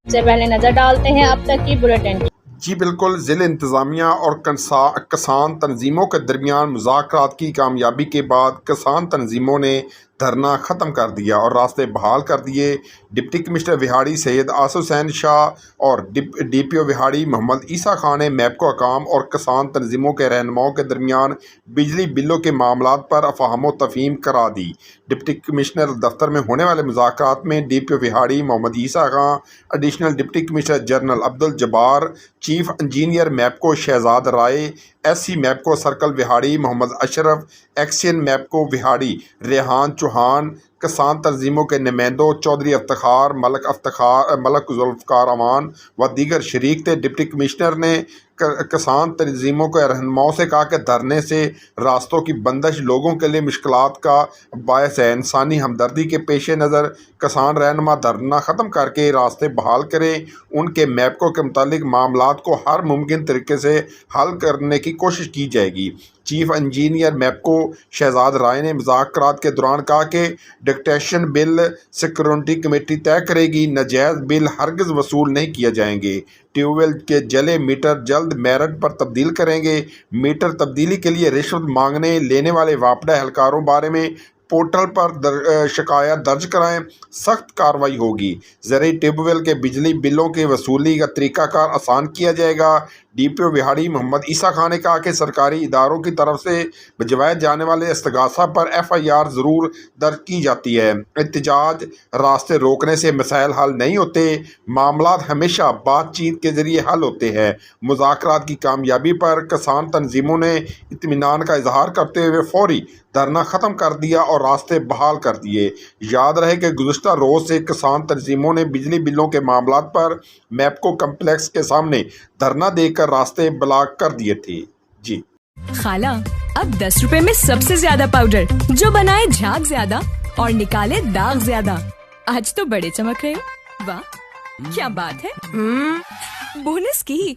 सबसे पहले नजर डालते हैं अब तक की बुलेटिन। जी बिल्कुल, ज़िला इंतज़ामिया और किसान तंजीमों के दरमियान मुज़ाकरात की कामयाबी के बाद किसान तंजीमों ने धरना ख़त्म कर दिया और रास्ते बहाल कर दिए। डिप्टी कमिश्नर विहाड़ी सैयद आसिफ हुसैन शाह और DPO विहाड़ी मोहम्मद ईसा खान ने मैपको हकाम और किसान तंजीमों के रहनुमाओं के दरमियान बिजली बिलों के मामलात पर अफ़हाम तफ़हीम करा दी। डिप्टी कमिश्नर दफ्तर में होने वाले मुज़ाकरात में DPO Vehari Muhammad Isa Khan, additional deputy commissioner general Abdul Jabbar, chief engineer MEPCO Shahzad Rai, SC MEPCO circle Vehari Muhammad Ashraf, XEN MEPCO Vehari Rehan Chauhan, किसान तंजीमों के नुमाइंदों चौधरी अफ्तार, मलक जुल्फ़कार अमान व दीगर शरीक थे। डिप्टी कमिश्नर ने किसान तंजीमों के रहनुमाओं से कहा कि धरने से रास्तों की बंदिश लोगों के लिए मुश्किलात का बायस है। इंसानी हमदर्दी के पेश नज़र किसान रहनुमा धरना ख़त्म करके रास्ते बहाल करें। उनके मैपको के मुतालिक मामलात को हर मुमकिन तरीके से हल करने की कोशिश की जाएगी। चीफ इंजीनियर मैपको शहजाद राय ने मुज़ाकरात के दौरान कहा कि डिक्टेशन बिल सिक्योरिटी कमेटी तय करेगी, नाजायज़ बिल हरगिज़ वसूल नहीं किए जाएंगे। ट्यूबवेल के जले मीटर जल्द मेरिट पर तब्दील करेंगे। मीटर तब्दीली के लिए रिश्वत मांगने लेने वाले वापडा एहलकारों बारे में पोर्टल पर शिकायत दर्ज कराएं, सख्त कार्रवाई होगी। ज़रिए ट्यूबवेल के बिजली बिलों की वसूली का तरीक़ाकार आसान किया जाएगा। DPO विहाड़ी मोहम्मद ईसा खान ने कहा कि सरकारी इदारों की तरफ से भिजवाए जाने वाले इस्तगासा पर FIR ज़रूर दर्ज की जाती है। एहतजाज रास्ते रोकने से मसाइल हल नहीं होते, मामलात हमेशा बातचीत के ज़रिए हल होते हैं। मुज़ाकरात की कामयाबी पर किसान तंजीमों ने इत्मीनान का इजहार करते हुए फौरी धरना ख़त्म कर दिया और रास्ते बहाल कर दिए। याद रहे कि गुज़श्ता रोज़ से किसान तंजीमों ने बिजली बिलों के मामलात पर मैपको कम्प्लेक्स के सामने धरना देकर रास्ते ब्लॉक कर दिए थे। जी खाला, अब 10 रुपए में सबसे ज्यादा पाउडर जो बनाए झाग ज्यादा और निकाले दाग ज्यादा। आज तो बड़े चमक रहे हो। वाह क्या बात है। बोनस की